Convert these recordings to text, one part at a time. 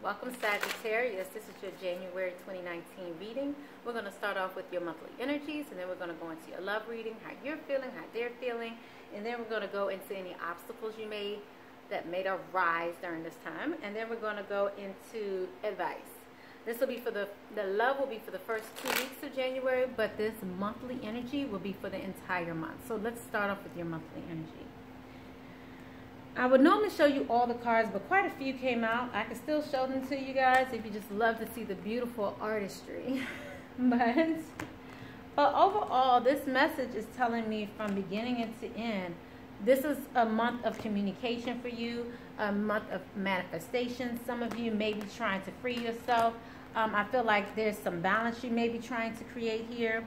Welcome Sagittarius. This is your January 2019 reading. We're going to start off with your monthly energies, and then we're going to go into your love reading, how you're feeling, how they're feeling, and then we're going to go into any obstacles that may arise during this time, and then we're going to go into advice. This will be for the love will be for the first 2 weeks of January, but this monthly energy will be for the entire month. So let's start off with your monthly energy. I would normally show you all the cards, but quite a few came out. I can still show them to you guys if you just love to see the beautiful artistry. but overall, this message is telling me from beginning and to end, this is a month of communication for you, a month of manifestation. Some of you may be trying to free yourself. I feel like there's some balance you may be trying to create here.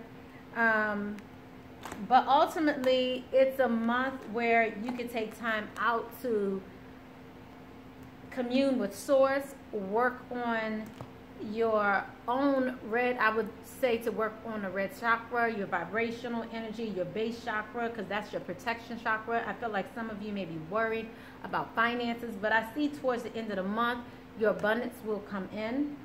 But ultimately, it's a month where you can take time out to commune with Source, work on your own I would say to work on the red chakra, your vibrational energy, your base chakra, because that's your protection chakra. I feel like some of you may be worried about finances, but I see towards the end of the month, your abundance will come in.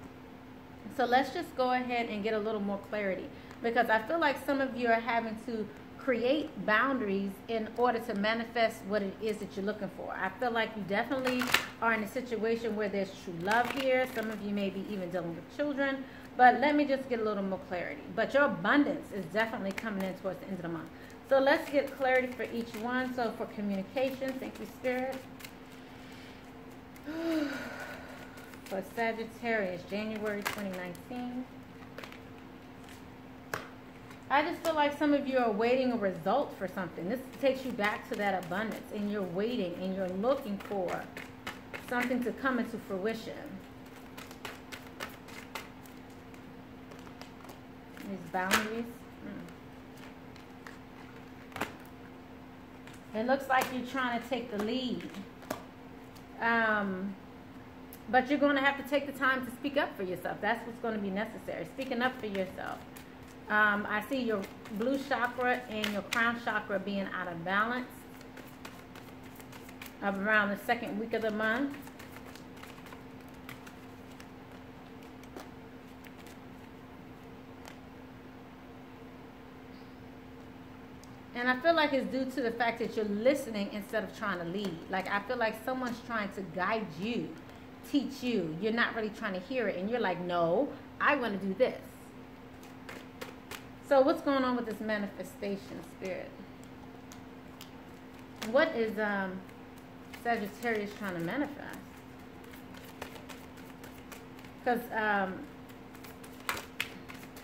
So let's just go ahead and get a little more clarity, because I feel like some of you are having to create boundaries in order to manifest what it is that you're looking for. I feel like you definitely are in a situation where there's true love here. Some of you may be even dealing with children, but let me just get a little more clarity. But your abundance is definitely coming in towards the end of the month. So let's get clarity for each one. So for communication, thank you, Spirit. For Sagittarius, January 2019. I just feel like some of you are waiting a result for something. This takes you back to that abundance, and you're waiting and you're looking for something to come into fruition. These boundaries. It looks like you're trying to take the lead. But you're going to have to take the time to speak up for yourself. That's what's going to be necessary. Speaking up for yourself. I see your blue chakra and your crown chakra being out of balance around the second week of the month. And I feel like it's due to the fact that you're listening instead of trying to lead. Like, I feel like someone's trying to guide you, teach you. You're not really trying to hear it. And you're like, no, I want to do this. So what's going on with this manifestation, Spirit? What is Sagittarius trying to manifest? Because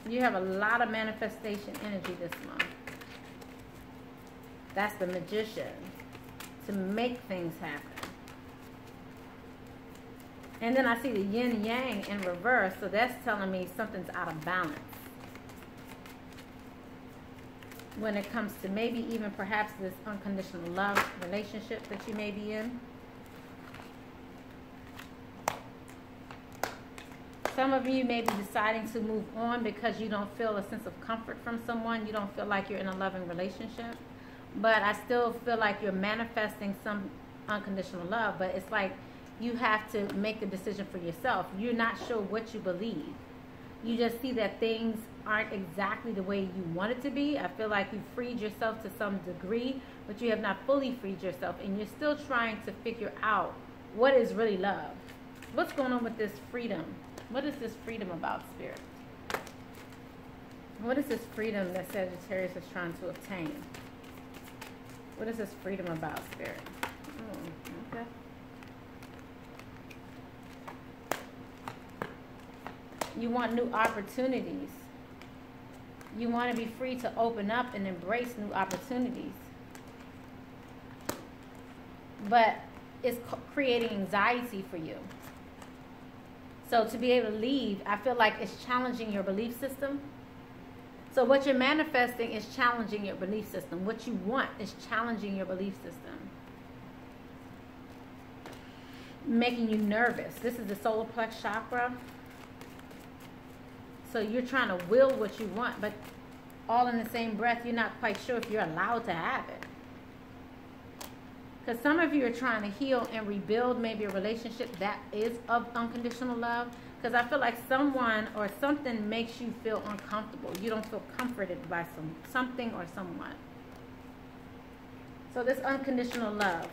you have a lot of manifestation energy this month. That's the Magician, to make things happen. And then I see the yin yang in reverse, so that's telling me something's out of balance when it comes to maybe even perhaps this unconditional love relationship that you may be in. Some of you may be deciding to move on because you don't feel a sense of comfort from someone. You don't feel like you're in a loving relationship. But I still feel like you're manifesting some unconditional love. But it's like you have to make the decision for yourself. You're not sure what you believe. You just see that things aren't exactly the way you want it to be. I feel like you've freed yourself to some degree, but you have not fully freed yourself. And you're still trying to figure out what is really love. What's going on with this freedom? What is this freedom about, Spirit? What is this freedom that Sagittarius is trying to obtain? What is this freedom about, Spirit? Oh, okay. You want new opportunities. You want to be free to open up and embrace new opportunities. But it's creating anxiety for you. So to be able to leave, I feel like it's challenging your belief system. So what you're manifesting is challenging your belief system. What you want is challenging your belief system. Making you nervous. This is the solar plex chakra. So you're trying to will what you want, but all in the same breath, you're not quite sure if you're allowed to have it. Because some of you are trying to heal and rebuild maybe a relationship that is of unconditional love. Because I feel like someone or something makes you feel uncomfortable. You don't feel comforted by something or someone. So this unconditional love,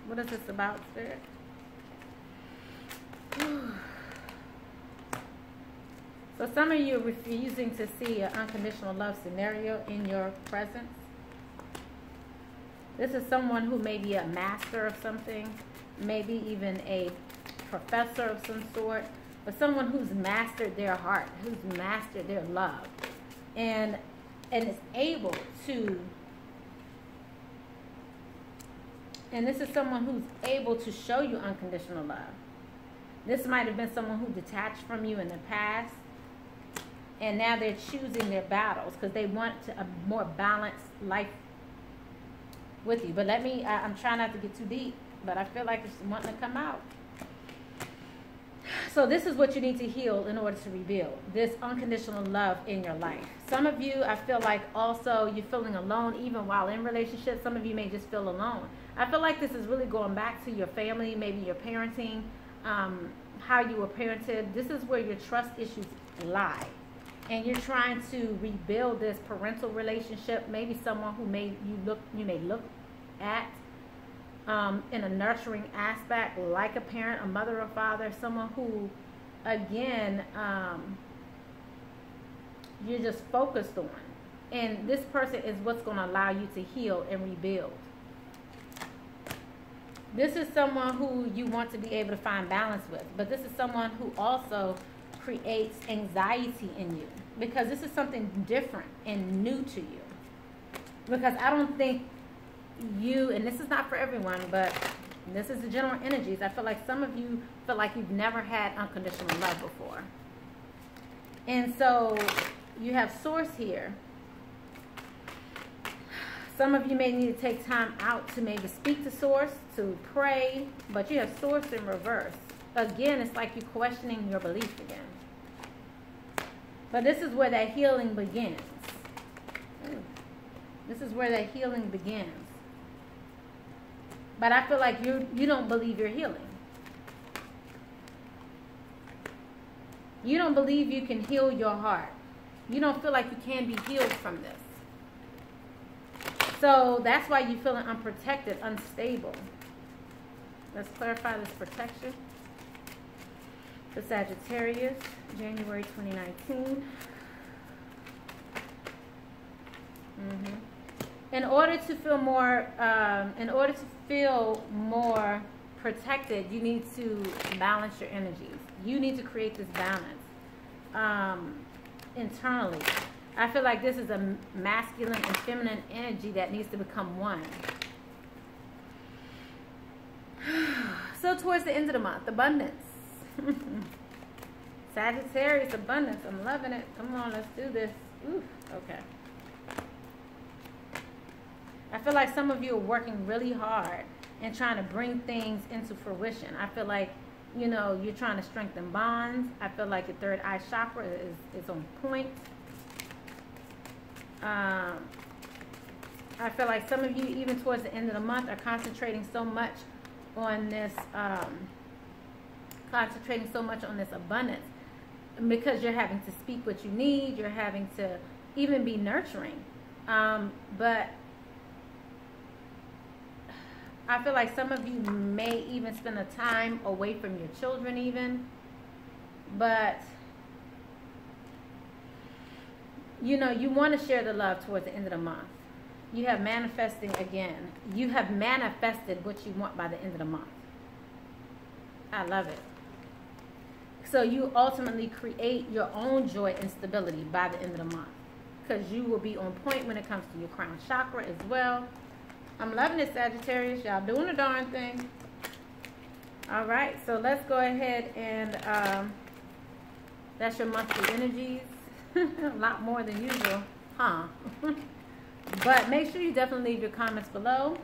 what is this about, Spirit? So some of you are refusing to see an unconditional love scenario in your presence. This is someone who may be a master of something, maybe even a professor of some sort, but someone who's mastered their heart, who's mastered their love, and is able to, and this is someone who's able to show you unconditional love. This might have been someone who detached from you in the past, and now they're choosing their battles because they want a more balanced life with you. But I'm trying not to get too deep, but I feel like it's wanting to come out. So this is what you need to heal in order to rebuild this unconditional love in your life. Some of you, I feel like also you're feeling alone even while in relationships. Some of you may just feel alone. I feel like this is really going back to your family, maybe your parenting, how you were parented. This is where your trust issues lie. And you're trying to rebuild this parental relationship, maybe someone who you may look at in a nurturing aspect, like a parent, a mother or father, someone who, again, you're just focused on. And this person is what's going to allow you to heal and rebuild. This is someone who you want to be able to find balance with, but this is someone who also creates anxiety in you, because this is something different and new to you. Because I don't think you, and this is not for everyone, but this is the general energies. I feel like some of you feel like you've never had unconditional love before. And so you have Source here. Some of you may need to take time out to maybe speak to Source, to pray, but you have Source in reverse. Again, it's like you're questioning your belief again. But this is where that healing begins. This is where that healing begins. But I feel like you don't believe you're healing. You don't believe you can heal your heart. You don't feel like you can be healed from this. So that's why you're feeling unprotected, unstable. Let's clarify this protection. The Sagittarius, January 2019. In order to feel more protected, you need to balance your energies. You need to create this balance internally. I feel like this is a masculine and feminine energy that needs to become one. So towards the end of the month, abundance. Sagittarius, abundance. I'm loving it. Come on, let's do this. Ooh, okay. I feel like some of you are working really hard and trying to bring things into fruition. I feel like, you know, you're trying to strengthen bonds. I feel like your third eye chakra is on point. I feel like some of you, even towards the end of the month, are concentrating so much on this, abundance, because you're having to speak what you need. You're having to even be nurturing. But I feel like some of you may even spend a time away from your children even. But, you know, you want to share the love towards the end of the month. You have manifesting again. You have manifested what you want by the end of the month. I love it. So you ultimately create your own joy and stability by the end of the month, because you will be on point when it comes to your crown chakra as well. I'm loving it, Sagittarius. Y'all doing a darn thing. All right, so let's go ahead and that's your monthly energies. A lot more than usual, huh? But make sure you definitely leave your comments below.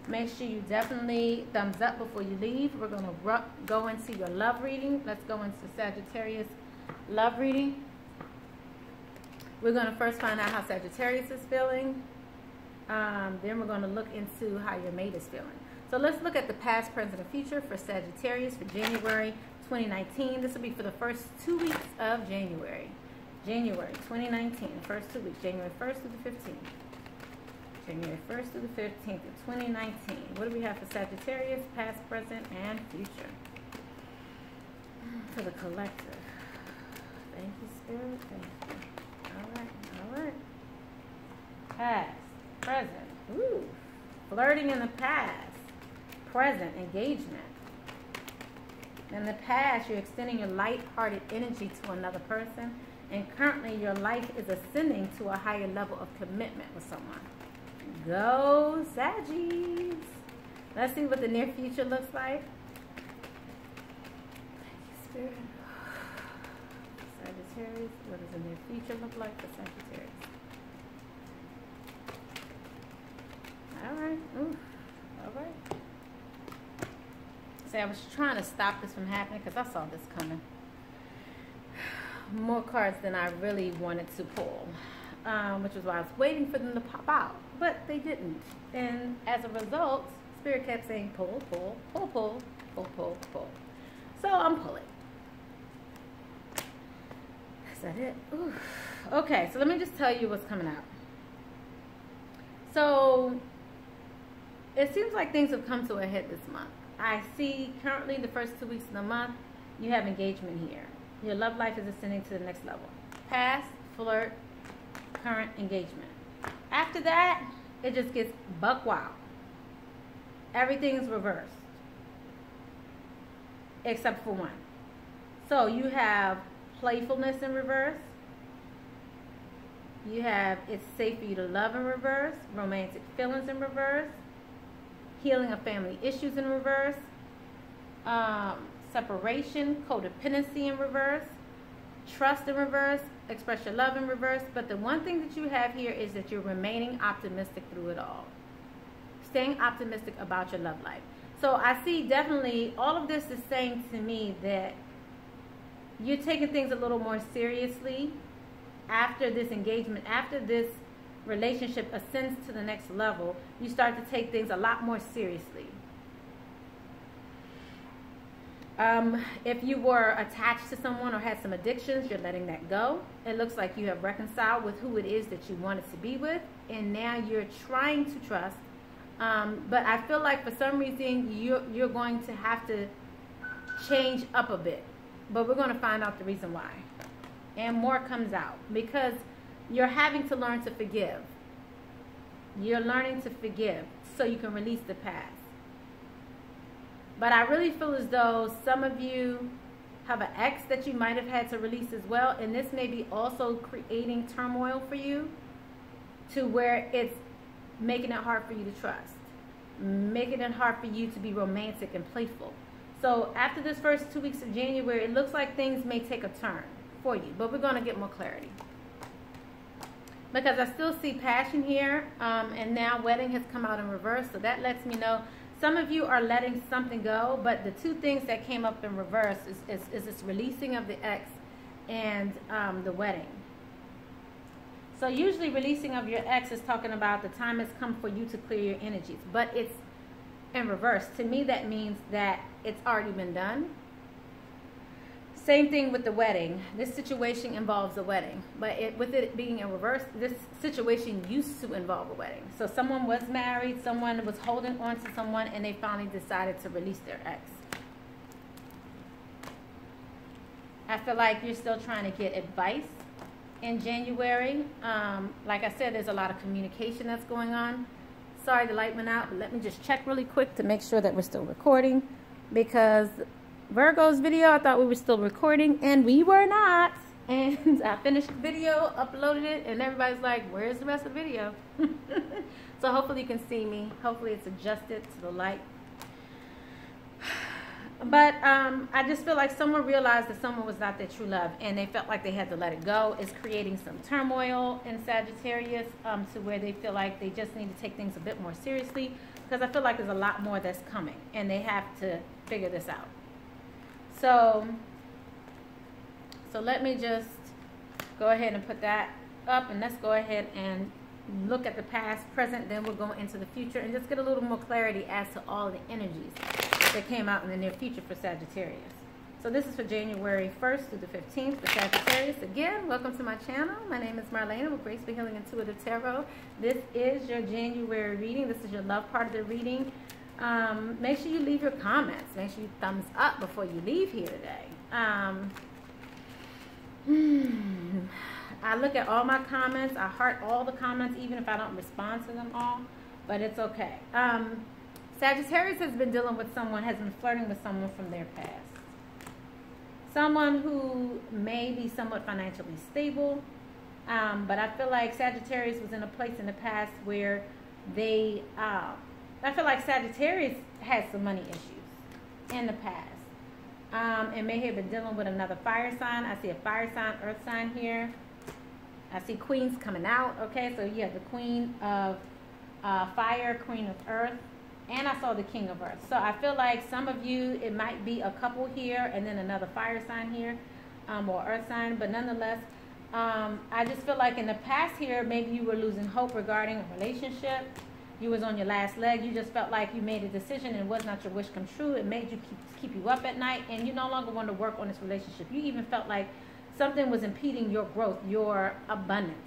Make sure you definitely thumbs up before you leave. We're going to go into your love reading. Let's go into Sagittarius love reading. We're going to first find out how Sagittarius is feeling. Then we're going to look into how your mate is feeling. So let's look at the past, present, and future for Sagittarius for January 2019. This will be for the first 2 weeks of January. January 2019, first 2 weeks, January 1st through the 15th. January 1st through the 15th of 2019. What do we have for Sagittarius, past, present, and future? For the collective. Thank you, Spirit. Thank you. All right. Past, present. Ooh. Flirting in the past. Present, engagement. In the past, you're extending your light-hearted energy to another person, and currently your life is ascending to a higher level of commitment with someone. Go Saggies. Let's see what the near future looks like. Thank you, Spirit. Sagittarius, what does the near future look like for Sagittarius? All right. Ooh. All right. See, I was trying to stop this from happening because I saw this coming. More cards than I really wanted to pull, which is why I was waiting for them to pop out, but they didn't. And as a result, Spirit kept saying pull, pull, pull, pull, pull, pull, pull. So I'm pulling. Is that it? Ooh. Okay, so let me just tell you what's coming out. So it seems like things have come to a head this month. I see currently the first 2 weeks of the month, you have engagement here. Your love life is ascending to the next level. Past, flirt, current, engagement. After that, it just gets buck wild. Everything's reversed. Except for one. So you have playfulness in reverse. You have it's safe for you to love in reverse. Romantic feelings in reverse. Healing of family issues in reverse. Separation, codependency in reverse, trust in reverse, express your love in reverse. But the one thing that you have here is that you're remaining optimistic through it all. Staying optimistic about your love life. So I see definitely all of this is saying to me that you're taking things a little more seriously after this engagement, after this relationship ascends to the next level. You start to take things a lot more seriously. If you were attached to someone or had some addictions, you're letting that go. It looks like you have reconciled with who it is that you wanted to be with, and now you're trying to trust. But I feel like for some reason you're going to have to change up a bit. But we're going to find out the reason why. And more comes out because you're having to learn to forgive. You're learning to forgive so you can release the past. But I really feel as though some of you have an ex that you might have had to release as well. And this may be also creating turmoil for you to where it's making it hard for you to trust. Making it hard for you to be romantic and playful. So after this first 2 weeks of January, it looks like things may take a turn for you. But we're going to get more clarity. Because I still see passion here. And now wedding has come out in reverse. So that lets me know some of you are letting something go, but the two things that came up in reverse is this releasing of the ex and the wedding. So usually releasing of your ex is talking about the time has come for you to clear your energies, but it's in reverse. To me, that means that it's already been done. Same thing with the wedding. This situation involves a wedding, but with it being in reverse, this situation used to involve a wedding. So someone was married, someone was holding on to someone, and they finally decided to release their ex. I feel like you're still trying to get advice in January. Like I said, there's a lot of communication that's going on. Sorry the light went out, but let me just check really quick to make sure that we're still recording, because Virgo's video, I thought we were still recording, and we were not. And I finished the video, uploaded it, and everybody's like, where's the rest of the video? So hopefully you can see me. Hopefully it's adjusted to the light. But I just feel like someone realized that someone was not their true love, and they felt like they had to let it go. It's creating some turmoil in Sagittarius to where they feel like they just need to take things a bit more seriously, because I feel like there's a lot more that's coming, and they have to figure this out. So let me just go ahead and put that up, and let's go ahead and look at the past, present, then we'll go into the future and just get a little more clarity as to all the energies that came out in the near future for Sagittarius. So this is for January 1st through the 15th for Sagittarius. Again, welcome to my channel. My name is Marlena with Graceful Healing Intuitive Tarot. This is your January reading. This is your love part of the reading. Make sure you leave your comments. Make sure you thumbs up before you leave here today. I look at all my comments. I heart all the comments, even if I don't respond to them all. But it's okay. Sagittarius has been dealing with someone, has been flirting with someone from their past. Someone who may be somewhat financially stable. But I feel like Sagittarius was in a place in the past where they... I feel like Sagittarius had some money issues in the past. And may have been dealing with another fire sign. I see a fire sign, earth sign here. I see queens coming out. Okay, so you have the queen of fire, queen of earth, and I saw the king of earth. So I feel like some of you, it might be a couple here and then another fire sign here, or earth sign. But nonetheless, I just feel like in the past here, maybe you were losing hope regarding a relationship. You was on your last leg. You just felt like you made a decision and it was not your wish come true. It made you keep you up at night, and you no longer wanted to work on this relationship. You even felt like something was impeding your growth, your abundance,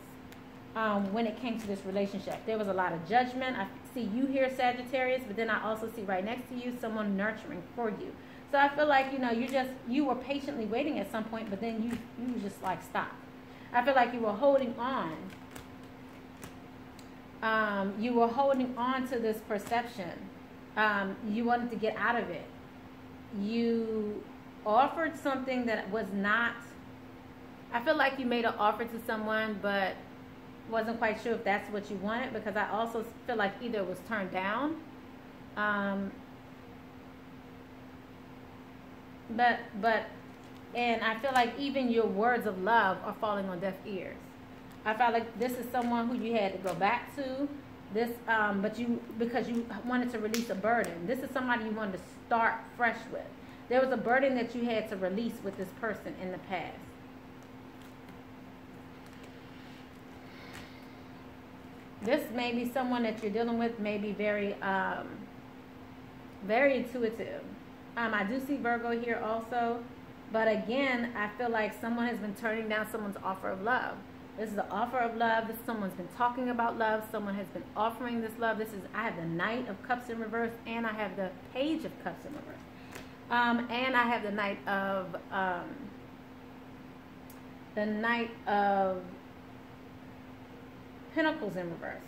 when it came to this relationship. There was a lot of judgment. I see you here, Sagittarius, but then I also see right next to you someone nurturing for you. So I feel like, you know, you were patiently waiting at some point, but then you just like stopped. I feel like you were holding on. You were holding on to this perception. You wanted to get out of it. You offered something that was not... I feel like you made an offer to someone, but wasn't quite sure if that's what you wanted, because I also feel like either it was turned down. And I feel like even your words of love are falling on deaf ears. I felt like this is someone who you had to go back to, because you wanted to release a burden. This is somebody you wanted to start fresh with. There was a burden that you had to release with this person in the past. This may be someone that you're dealing with, may be very, very intuitive. I do see Virgo here also, but again, I feel like someone has been turning down someone's offer of love. This is the offer of love. Someone's been talking about love. Someone has been offering this love. I have the Knight of Cups in reverse, and I have the Page of Cups in reverse. And I have the Knight of Pentacles in reverse.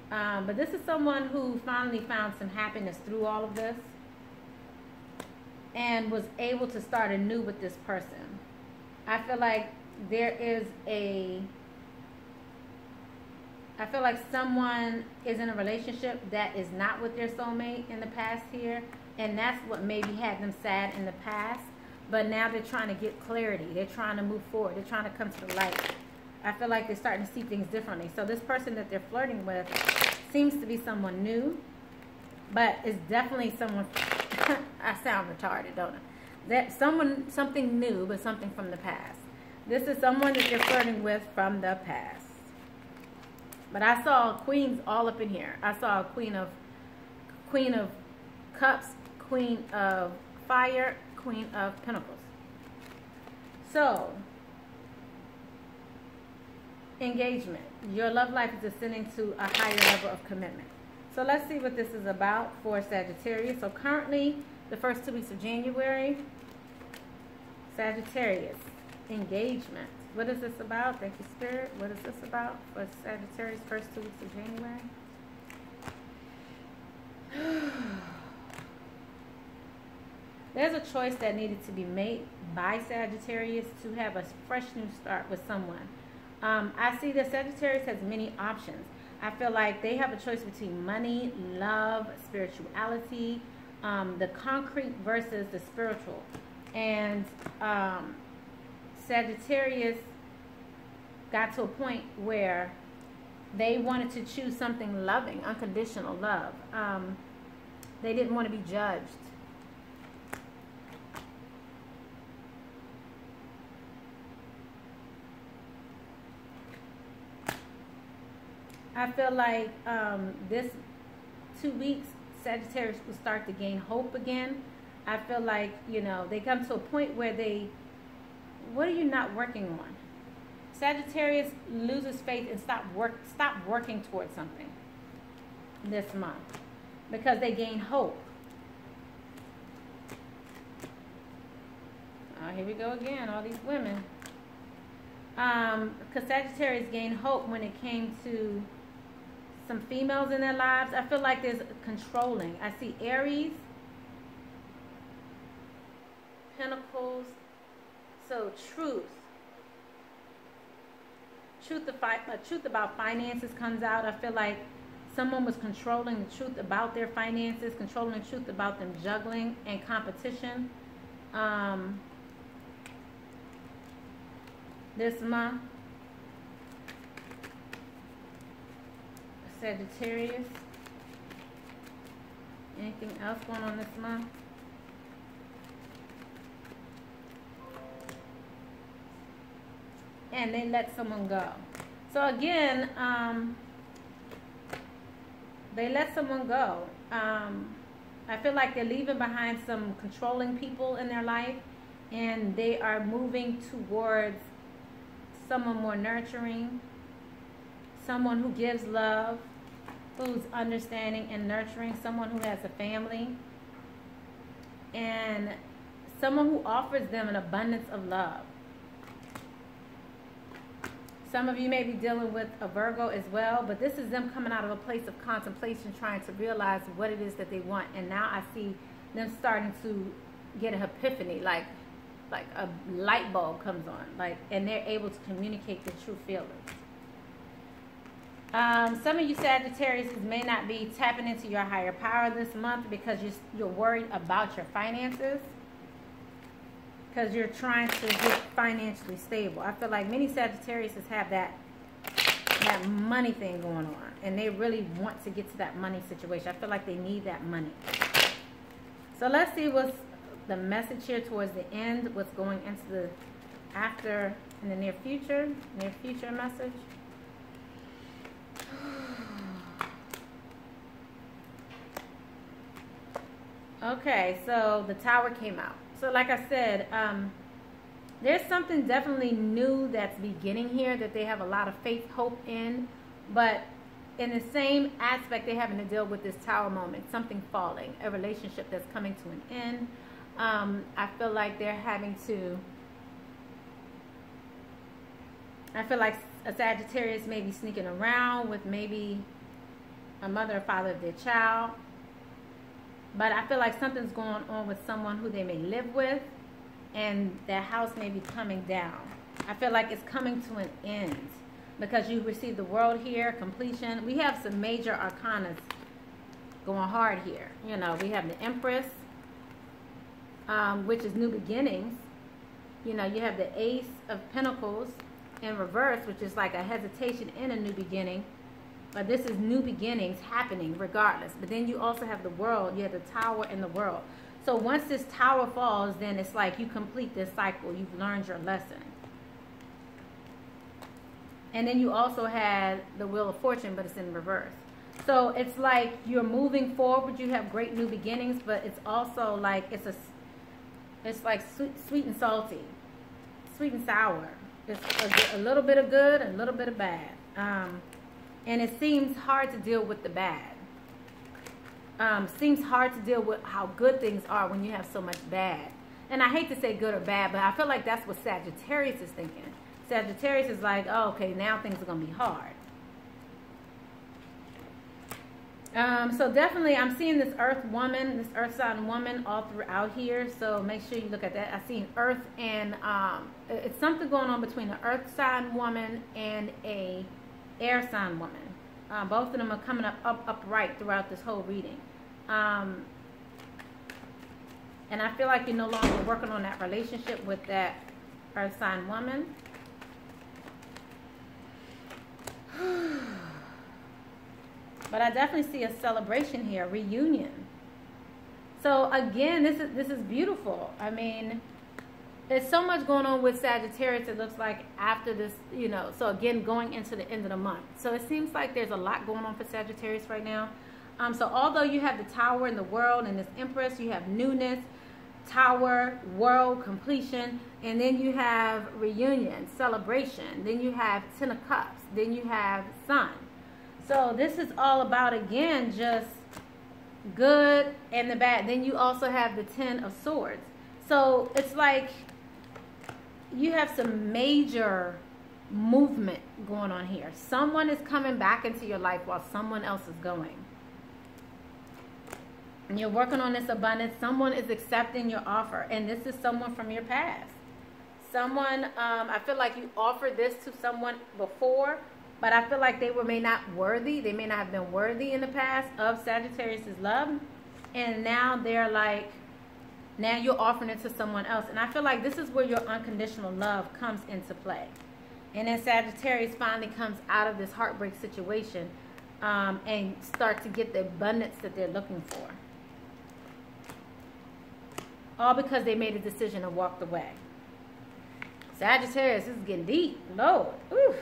But this is someone who finally found some happiness through all of this and was able to start anew with this person. I feel like I feel like someone is in a relationship that is not with their soulmate in the past here, and that's what maybe had them sad in the past, but now they're trying to get clarity. They're trying to move forward. They're trying to come to the light. I feel like they're starting to see things differently. So this person that they're flirting with seems to be someone new, but it's definitely someone, I sound retarded, don't I? Something new, but something from the past. This is someone that you're flirting with from the past. But I saw queens all up in here. I saw a queen of cups, queen of fire, queen of pentacles. So, engagement. Your love life is ascending to a higher level of commitment. So let's see what this is about for Sagittarius. So currently, the first 2 weeks of January, Sagittarius. Engagement. What is this about? Thank you, Spirit. What is this about for Sagittarius first 2 weeks of January? There's a choice that needed to be made by Sagittarius to have a fresh new start with someone. I see that Sagittarius has many options. I feel like they have a choice between money, love, spirituality, the concrete versus the spiritual. And Sagittarius got to a point where they wanted to choose something loving, unconditional love. They didn't want to be judged. I feel like this 2 weeks, Sagittarius will start to gain hope again. I feel like, you know, they come to a point where what are you not working on? Sagittarius loses faith and stop working towards something this month because they gain hope. Oh, here we go again, all these women. Because Sagittarius gained hope when it came to some females in their lives. I feel like there's controlling. I see Aries, Pentacles, so truth about finances comes out. I feel like someone was controlling the truth about their finances, controlling the truth about them juggling and competition. This month, Sagittarius. Anything else going on this month? And they let someone go. So again, they let someone go. I feel like they're leaving behind some controlling people in their life, and they are moving towards someone more nurturing, someone who gives love, who's understanding and nurturing, someone who has a family, and someone who offers them an abundance of love. Some of you may be dealing with a Virgo as well, but this is them coming out of a place of contemplation, trying to realize what it is that they want. And now I see them starting to get an epiphany, like a light bulb comes on, and they're able to communicate their true feelings. Some of you Sagittarius may not be tapping into your higher power this month because you're worried about your finances, because you're trying to get financially stable. I feel like many Sagittarius have that money thing going on, and they really want to get to that money situation. I feel like they need that money. So let's see what's the message here towards the end, what's going into the in the near future message. Okay, so the Tower came out. So like I said, there's something definitely new that's beginning here that they have a lot of faith, hope in. But in the same aspect, they're having to deal with this Tower moment, something falling, a relationship that's coming to an end. I feel like they're having to, I feel like a Sagittarius may be sneaking around with maybe a mother or father of their child. But I feel like something's going on with someone who they may live with, and their house may be coming down. I feel like it's coming to an end because you receive the World here, completion. We have some major arcanas going hard here. You know, we have the Empress, which is new beginnings. You know, you have the Ace of Pentacles in reverse, which is like a hesitation in a new beginning. But this is new beginnings happening regardless. But then you also have the World. You have the Tower and the World. So once this Tower falls, then it's like you complete this cycle. You've learned your lesson. And then you also had the Wheel of Fortune, but it's in reverse. So it's like you're moving forward. You have great new beginnings, but it's also like it's like sweet and salty, sweet and sour. It's a little bit of good and a little bit of bad. And it seems hard to deal with the bad. Seems hard to deal with how good things are when you have so much bad. And I hate to say good or bad, but I feel like that's what Sagittarius is thinking. Sagittarius is like, oh, okay, now things are going to be hard. So definitely I'm seeing this Earth woman, this Earth sign woman all throughout here. So make sure you look at that. I see an Earth and it's something going on between an Earth sign woman and a air sign woman. Both of them are coming up upright throughout this whole reading. And I feel like you're no longer working on that relationship with that Earth sign woman. But I definitely see a celebration here, a reunion. So again, this is beautiful. I mean, There's so much going on with Sagittarius, it looks like, after this, you know, so again, going into the end of the month. So it seems like there's a lot going on for Sagittarius right now. So although you have the Tower in the World and this Empress, you have newness, Tower, World, completion, and then you have reunion, celebration, then you have Ten of Cups, then you have Sun. So this is all about, again, just good and the bad. Then you also have the Ten of Swords. So it's like you have some major movement going on here. Someone is coming back into your life while someone else is going. And you're working on this abundance. Someone is accepting your offer. And this is someone from your past. Someone, I feel like you offered this to someone before, but I feel like they may not worthy. They may not have been worthy in the past of Sagittarius' love. And now they're like, now you're offering it to someone else. And I feel like this is where your unconditional love comes into play. And then Sagittarius finally comes out of this heartbreak situation and start to get the abundance that they're looking for. All because they made a decision and walked away. Sagittarius, this is getting deep. Lord. Oof.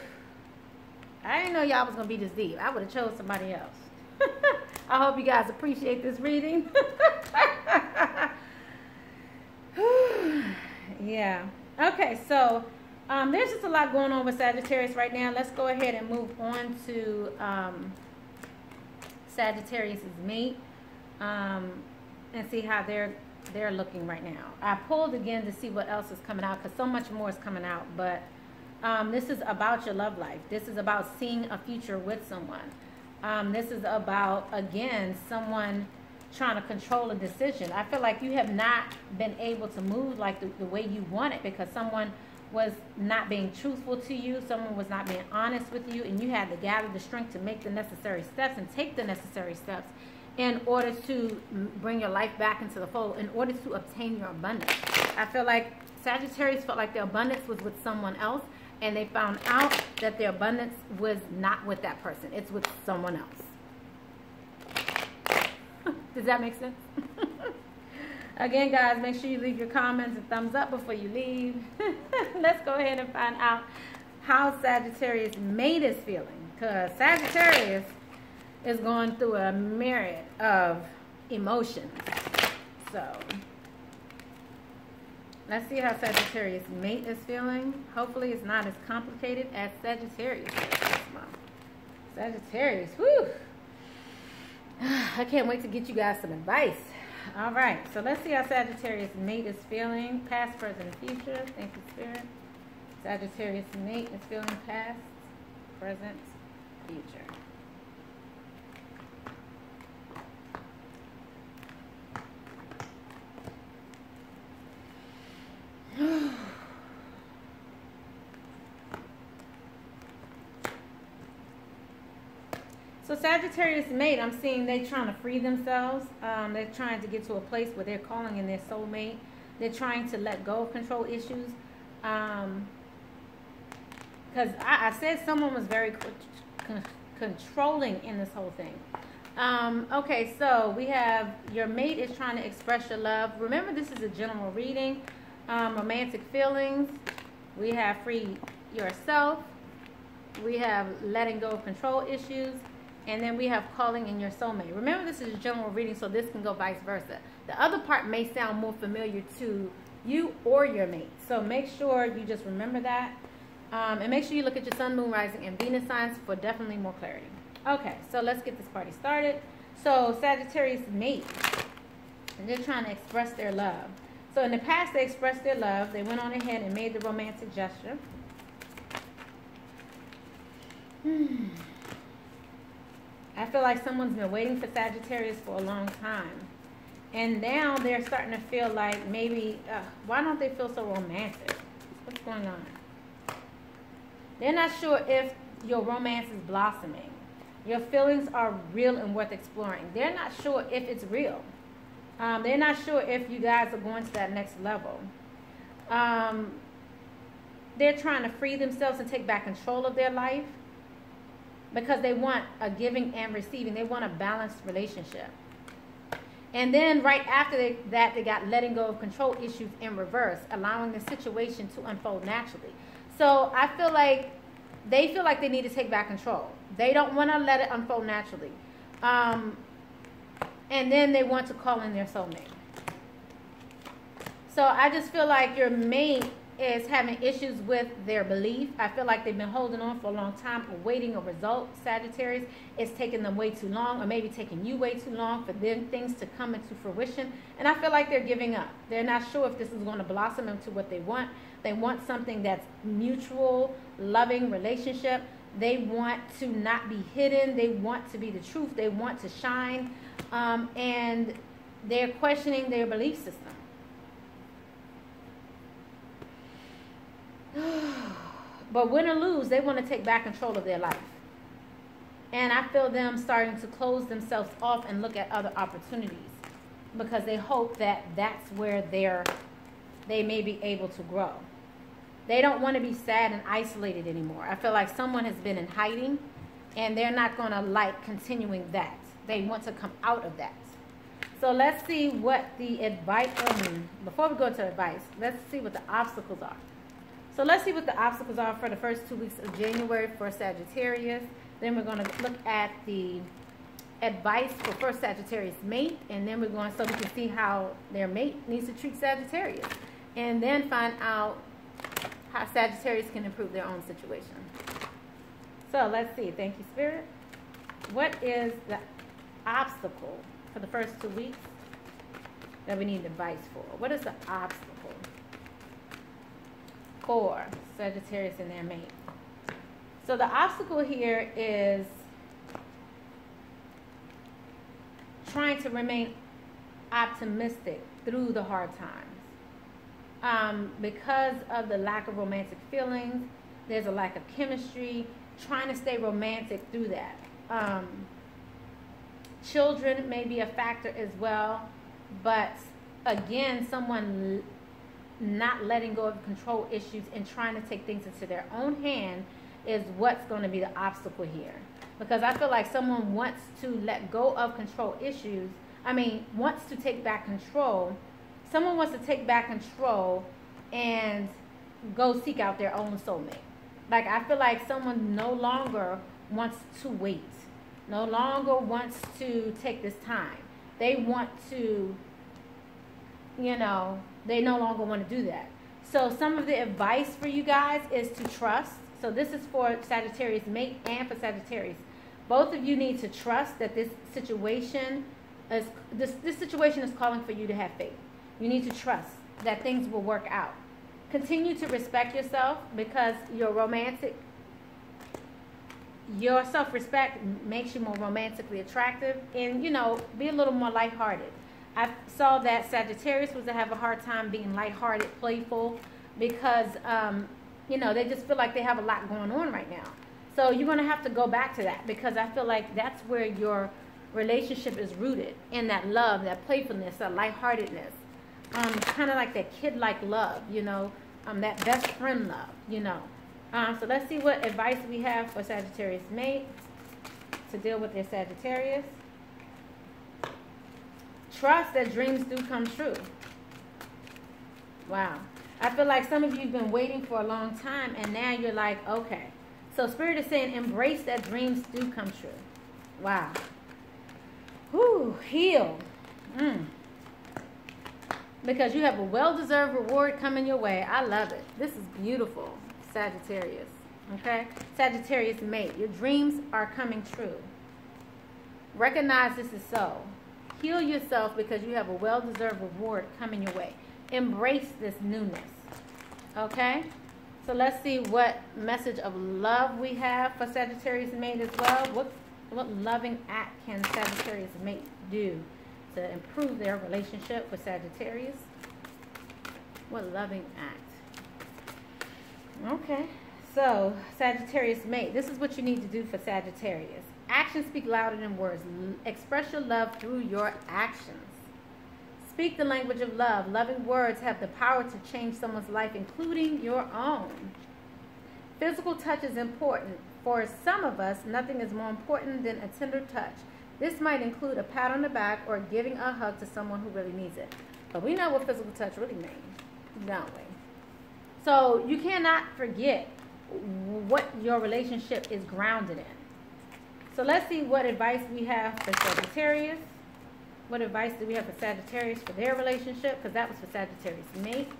I didn't know y'all was going to be this deep. I would have chose somebody else. I hope you guys appreciate this reading. Yeah. Okay, so there's just a lot going on with Sagittarius right now. Let's go ahead and move on to Sagittarius' mate and see how they're looking right now. I pulled again to see what else is coming out because so much more is coming out. But this is about your love life. This is about seeing a future with someone. This is about, again, someone trying to control a decision. I feel like you have not been able to move like the way you want it because someone was not being truthful to you. Someone was not being honest with you, and you had to gather the strength to make the necessary steps and take the necessary steps in order to bring your life back into the fold, in order to obtain your abundance. I feel like Sagittarius felt like their abundance was with someone else, and they found out that their abundance was not with that person. It's with someone else. Does that make sense? Again, guys, make sure you leave your comments and thumbs up before you leave. Let's go ahead and find out how Sagittarius mate is feeling. Because Sagittarius is going through a myriad of emotions. So, let's see how Sagittarius mate is feeling. Hopefully it's not as complicated as Sagittarius is this month. Sagittarius, whew. I can't wait to get you guys some advice. All right, so let's see how Sagittarius mate is feeling. Past, present, and future. Thank you, Spirit. Sagittarius mate is feeling past, present, future. So Sagittarius mate, I'm seeing they're trying to free themselves. They're trying to get to a place where they're calling in their soulmate. They're trying to let go of control issues. Because I said someone was very controlling in this whole thing. Okay, so we have your mate is trying to express your love. Remember, this is a general reading. Romantic feelings. We have free yourself. We have letting go of control issues. And then we have calling in your soulmate. Remember, this is a general reading, so this can go vice versa. The other part may sound more familiar to you or your mate. So make sure you just remember that. And make sure you look at your sun, moon, rising, and Venus signs for definitely more clarity. Okay, so let's get this party started. So Sagittarius mate, and they're trying to express their love. So in the past, they expressed their love. They went on ahead and made the romantic gesture. I feel like someone's been waiting for Sagittarius for a long time. And now they're starting to feel like maybe, why don't they feel so romantic? What's going on? They're not sure if your romance is blossoming. Your feelings are real and worth exploring. They're not sure if it's real. They're not sure if you guys are going to that next level. They're trying to free themselves and take back control of their life because they want a giving and receiving. They want a balanced relationship. And then right after that, they got letting go of control issues in reverse, allowing the situation to unfold naturally. So I feel like they need to take back control. They don't want to let it unfold naturally. And then they want to call in their soulmate. So I just feel like your mate is having issues with their belief. I feel like they've been holding on for a long time, awaiting a result, Sagittarius. It's taking them way too long, or maybe taking you way too long for them things to come into fruition. And I feel like they're giving up. They're not sure if this is going to blossom into what they want. They want something that's mutual, loving relationship. They want to not be hidden. They want to be the truth. They want to shine. And they're questioning their belief system. But win or lose, they want to take back control of their life. And I feel them starting to close themselves off and look at other opportunities, because they hope that that's where they may be able to grow. They don't want to be sad and isolated anymore. I feel like someone has been in hiding, and they're not going to like continuing that. They want to come out of that. So let's see what the advice, before we go to advice, let's see what the obstacles are. So let's see what the obstacles are for the first 2 weeks of January for Sagittarius. Then we're going to look at the advice for first Sagittarius mate. And then we're going, so we can see how their mate needs to treat Sagittarius. And then find out how Sagittarius can improve their own situation. So let's see. Thank you, Spirit. What is the obstacle for the first 2 weeks that we need advice for? What is the obstacle for Sagittarius and their mate? So the obstacle here is trying to remain optimistic through the hard times. Because of the lack of romantic feelings, there's a lack of chemistry, trying to stay romantic through that. Children may be a factor as well, but again, someone not letting go of control issues and trying to take things into their own hand is what's going to be the obstacle here. Because I feel like someone wants to let go of control issues. Wants to take back control. Someone wants to take back control and go seek out their own soulmate. Like, I feel like someone no longer wants to wait. No longer wants to take this time. They want to, they no longer want to do that. So some of the advice for you guys is to trust. So this is for Sagittarius mate and for Sagittarius. Both of you need to trust that this situation is calling for you to have faith. You need to trust that things will work out. Continue to respect yourself, because your self-respect makes you more romantically attractive, and be a little more lighthearted. I saw that Sagittarius was to have a hard time being lighthearted, playful, because they just feel like they have a lot going on right now. So you're going to have to go back to that, because I feel like that's where your relationship is rooted, in that love, that playfulness, that lightheartedness, kind of like that kid-like love, that best friend love, So let's see what advice we have for Sagittarius mate to deal with their Sagittarius. Trust that dreams do come true. Wow. I feel like some of you have been waiting for a long time, and now you're like, okay. So Spirit is saying embrace that dreams do come true. Wow. Whew, heal. Because you have a well-deserved reward coming your way. I love it. This is beautiful, Sagittarius. Okay? Sagittarius mate, your dreams are coming true. Recognize this is so. Heal yourself, because you have a well-deserved reward coming your way. Embrace this newness. Okay? So let's see what message of love we have for Sagittarius mate as well. What loving act can Sagittarius mate do to improve their relationship with Sagittarius? What loving act? Okay, so Sagittarius mate, this is what you need to do for Sagittarius. Actions speak louder than words. Express your love through your actions. Speak the language of love. Loving words have the power to change someone's life, including your own. Physical touch is important. For some of us, nothing is more important than a tender touch. This might include a pat on the back or giving a hug to someone who really needs it. But we know what physical touch really means, don't we? So you cannot forget what your relationship is grounded in. So let's see what advice we have for Sagittarius. What advice do we have for Sagittarius for their relationship? Because that was for Sagittarius mate.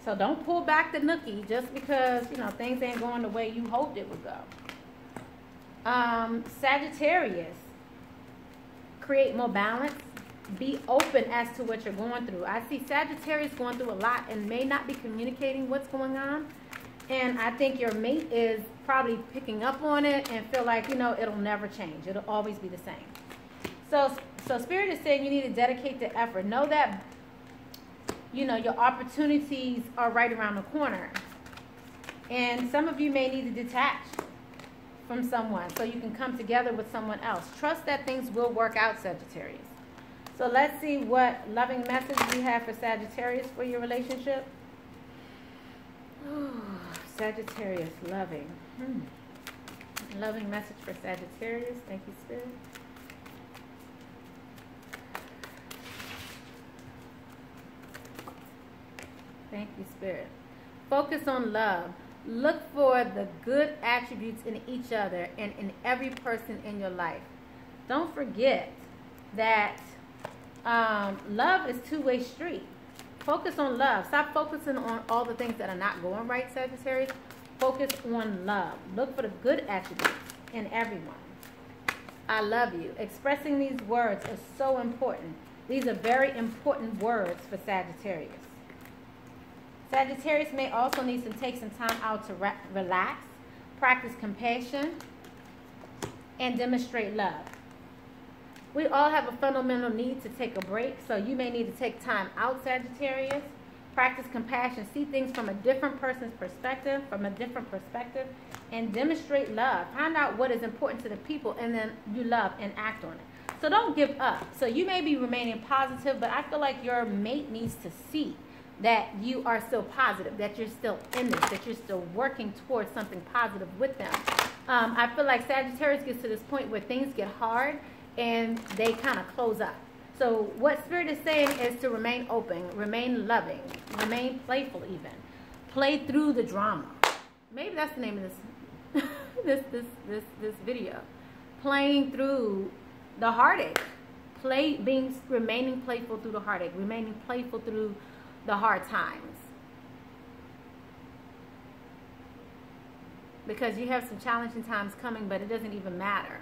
So don't pull back the nookie just because, you know, things ain't going the way you hoped it would go. Sagittarius, create more balance. Be open as to what you're going through. I see Sagittarius going through a lot and may not be communicating what's going on. And I think your mate is probably picking up on it and feel like, you know, it'll never change. It'll always be the same. So Spirit is saying you need to dedicate the effort. Know that, you know, your opportunities are right around the corner. And some of you may need to detach from someone so you can come together with someone else. Trust that things will work out, Sagittarius. So let's see what loving message we have for Sagittarius for your relationship. Oh, Sagittarius, loving. Loving message for Sagittarius. Thank you, Spirit. Thank you, Spirit. Focus on love. Look for the good attributes in each other and in every person in your life. Don't forget that love is a two-way street. Focus on love. Stop focusing on all the things that are not going right, Sagittarius. Focus on love. Look for the good attributes in everyone. I love you. Expressing these words is so important. These are very important words for Sagittarius. Sagittarius may also need to take some time out to relax, practice compassion, and demonstrate love. We all have a fundamental need to take a break, so you may need to take time out, Sagittarius. Practice compassion. See things from a different person's perspective, and demonstrate love. Find out what is important to the people, and then you love and act on it. So don't give up. So you may be remaining positive, but I feel like your mate needs to see that you are still positive, that you're still in this, that you're still working towards something positive with them. I feel like Sagittarius gets to this point where things get hard and they kind of close up. So what Spirit is saying is to remain open, remain loving, remain playful even. Play through the drama. Maybe that's the name of this this video. Playing through the heartache. Remaining playful through the heartache, remaining playful through the hard times. Because you have some challenging times coming, but it doesn't even matter.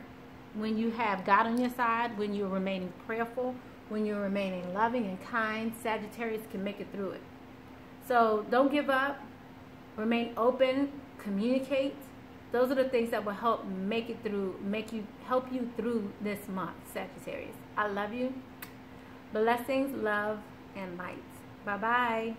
When you have God on your side, when you're remaining prayerful, when you're remaining loving and kind, Sagittarius can make it through it. So don't give up. Remain open. Communicate. Those are the things that will help help you through this month, Sagittarius. I love you. Blessings, love, and light. Bye-bye.